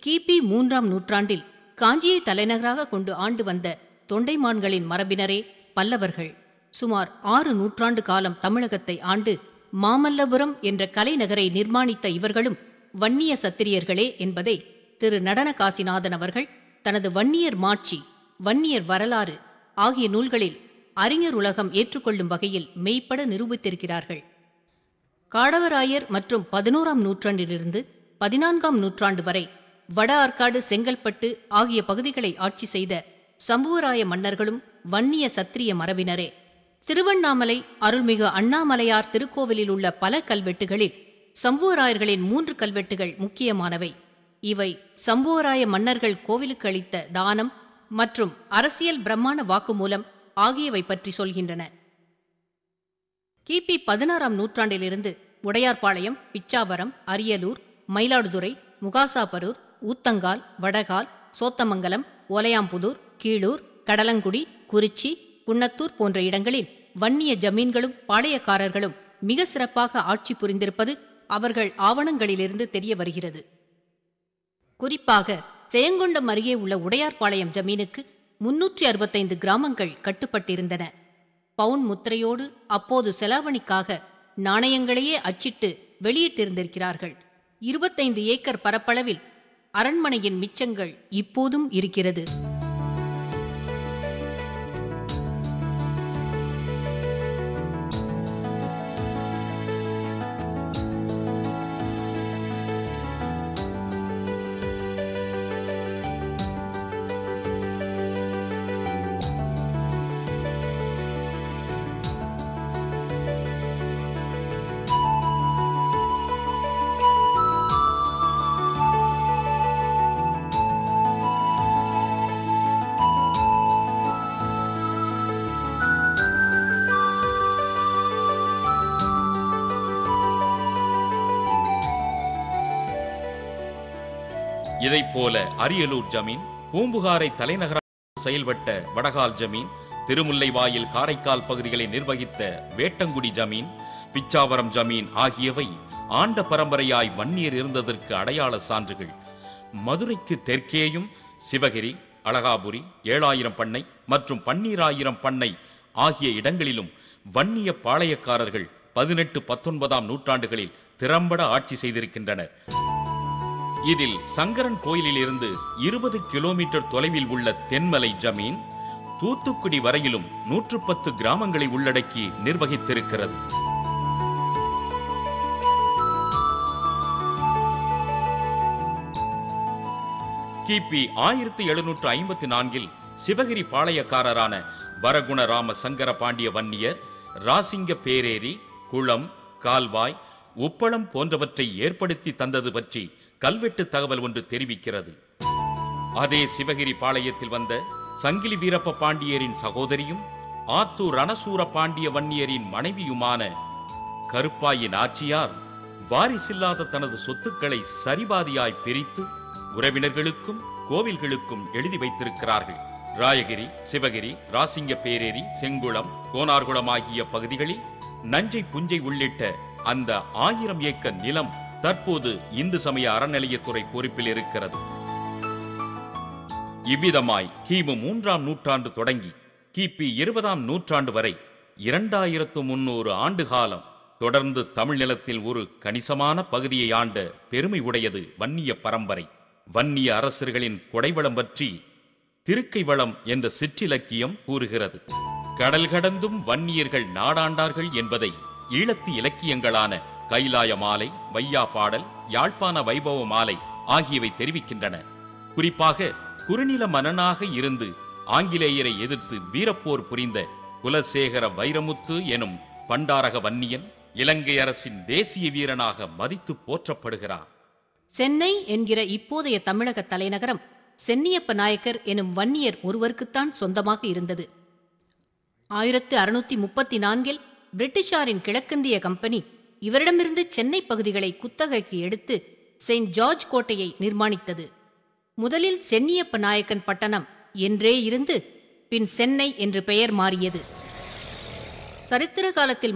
கிபி 3ஆம் நூற்றாண்டில் காஞ்சியை தலைநகராக கொண்டு ஆண்டு வந்த தொண்டைமான்களின் மரபினரே பல்லவர்கள். சுமார் 6 நூற்றாண்டு காலம் தமிழகத்தை ஆண்டு மாமல்லபுரம் என்ற கலைநகரை நிர்மாணித்த இவர்களும் வன்னிய சத்திரியர்களே என்பதை திரு நடன காசிநாதன் அவர்கள் தனது வன்னியர் மாட்சி, வன்னியர் வரலாறு ஆகிய நூல்களில் அறிஞர் உலகம் ஏற்றுக்கொள்ளும் வகையில் மெய்ப்பட நிரூபித்திருக்கிறார்கள். காடவராயர் மற்றும் 11ஆம் நூற்றாண்டிலிருந்து 14ஆம் நூற்றாண்டு வரை வட ஆற்காடு, செங்கல்பட்டு ஆகிய பகுதிகளை ஆட்சி செய்த சம்புவராய மன்னர்களும் வன்னிய சத்திரிய மரபினரே. திருவண்ணாமலை அருள்மிகு அண்ணாமலையார் திருக்கோவிலில் உள்ள பல கல்வெட்டுகளில் சம்புவராயர்களின் 3 கல்வெட்டுகள் முக்கியமானவை. இவை சம்புவராய மன்னர்கள் கோவிலுக்கு அளித்த தானம் மற்றும் அரசியல் பிரம்மாண வாக்குமூலம் ஆகியவை பற்றி சொல்கின்றன. கிபி 16ஆம் நூற்றாண்டிலிருந்து உடையார்பாளையம், பிச்சாவரம், அரியலூர், மயிலாடுதுறை, முகாசாபரூர், ஊத்தங்கால், வடகால், சோத்தமங்கலம், ஓலையாம்புதூர், கீழூர், கடலங்குடி, குறிச்சி, குன்னத்தூர் போன்ற இடங்களில் வன்னிய ஜமீன்களும் பாளையக்காரர்களும் மிக சிறப்பாக ஆட்சி புரிந்திருப்பது அவர்கள் ஆவணங்களிலிருந்து தெரிய வருகிறது. குறிப்பாக செயங்கொண்டம் அருகே உள்ள உடையார்பாளையம் ஜமீனுக்கு 365 கிராமங்கள் கட்டுப்பட்டிருந்தன. பவுன் முத்திரையோடு அப்போது செலாவணிக்காக நாணயங்களையே அச்சிட்டு வெளியிட்டிருந்திருக்கிறார்கள். 25 ஏக்கர் பரப்பளவில் அரண்மனையின் மிச்சங்கள் இப்போதும் இருக்கிறது. இதைப்போல அரியலூர் ஜமீன், பூம்புகாரை தலைநகராக செயல்பட்ட வடகால் ஜமீன், திருமுல்லைவாயில் காரைக்கால் பகுதிகளை நிர்வகித்த வேட்டங்குடி ஜமீன், பிச்சாவரம் ஜமீன் ஆகியவை ஆண்ட பரம்பரையாய் வன்னியர் இருந்ததற்கு அடையாள சான்றுகள். மதுரைக்கு தெற்கேயும் சிவகிரி, அழகாபுரி, 7000 பண்ணை மற்றும் 12000 பண்ணை ஆகிய இடங்களிலும் வன்னிய பாளையக்காரர்கள் 18, 19ஆம் நூற்றாண்டுகளில் திறம்பட ஆட்சி செய்திருக்கின்றனர். இதில் சங்கரன் கோயிலில் இருந்து 20 கிலோமீட்டர் தொலைவில் உள்ள தென்மலை ஜமீன் தூத்துக்குடி வரையிலும் 110 கிராமங்களை உள்ளடக்கி நிர்வகித்திருக்கிறது. கிபி 1754இல் சிவகிரி பாளையக்காரரான வரகுணராம சங்கர பாண்டிய வன்னியர் ராசிங்க பேரேரி, குளம், கால்வாய், உப்பளம் போன்றவற்றை ஏற்படுத்தி தந்தது பற்றி கல்வெட்டு தகவல் ஒன்று தெரிவிக்கிறது. அதே சிவகிரி பாளையத்தில் வந்த சங்கிலி வீரப்ப பாண்டியரின் சகோதரியும் ஆத்தூர் ரணசூர பாண்டிய வன்னியரின் மனைவியுமான கருப்பாயின் ஆட்சியார் வாரிசில்லாத தனது சொத்துக்களை சரிபாதியாய் பிரித்து உறவினர்களுக்கும் கோவில்களுக்கும் எழுதி வைத்திருக்கிறார்கள். ராயகிரி, சிவகிரி, ராசிங்க பேரேரி, செங்குளம், கோனார்குளம் ஆகிய பகுதிகளில் நஞ்சை புஞ்சை உள்ளிட்ட அந்த 1000 ஏக்கர் நிலம் தற்போது இந்து சமய அறநிலையத்துறை பொறுப்பில் இருக்கிறது. இவ்விதமாய் கிமு 3ஆம் நூற்றாண்டு தொடங்கி கிபி 20ஆம் நூற்றாண்டு வரை 2300 ஆண்டு காலம் தொடர்ந்து தமிழ் நிலத்தில் ஒரு கணிசமான பகுதியை ஆண்ட பெருமை உடையது வன்னிய பரம்பரை. வன்னிய அரசர்களின் கொடைவளம் பற்றி திருக்கை வளம் என்ற சிற்றிலக்கியம் கூறுகிறது. கடல் கடந்தும் வன்னியர்கள் நாடாண்டார்கள் என்பதை ஈழத்து இலக்கியங்களான கைலாய மாலை, வையா பாடல், யாழ்ப்பாண வைபவ மாலை ஆகியவை தெரிவிக்கின்றன. குறிப்பாக குறுநில மன்னனாக இருந்து ஆங்கிலேயரை எதிர்த்து வீரப்போர் புரிந்த குலசேகர வைரமுத்து எனும் பண்டாரக வன்னியன் இலங்கை அரசின் தேசிய வீரனாக மதித்து போற்றப்படுகிறார். சென்னை என்கிற இப்போதைய தமிழக தலைநகரம் சென்னியப்ப நாயக்கர் எனும் வன்னியர் ஒருவருக்குத்தான் சொந்தமாக இருந்தது. 1634இல் பிரிட்டிஷாரின் கிழக்கிந்திய கம்பெனி இவரிடமிருந்து சென்னை பகுதிகளை குத்தகைக்கு எடுத்து செயின்ட் ஜார்ஜ் கோட்டையை நிர்மாணித்தது. முதலில் சென்னியப்ப நாயக்கன் பட்டணம் என்றே இருந்து பின் சென்னை என்று பெயர் மாறியது. சரித்திர காலத்தில்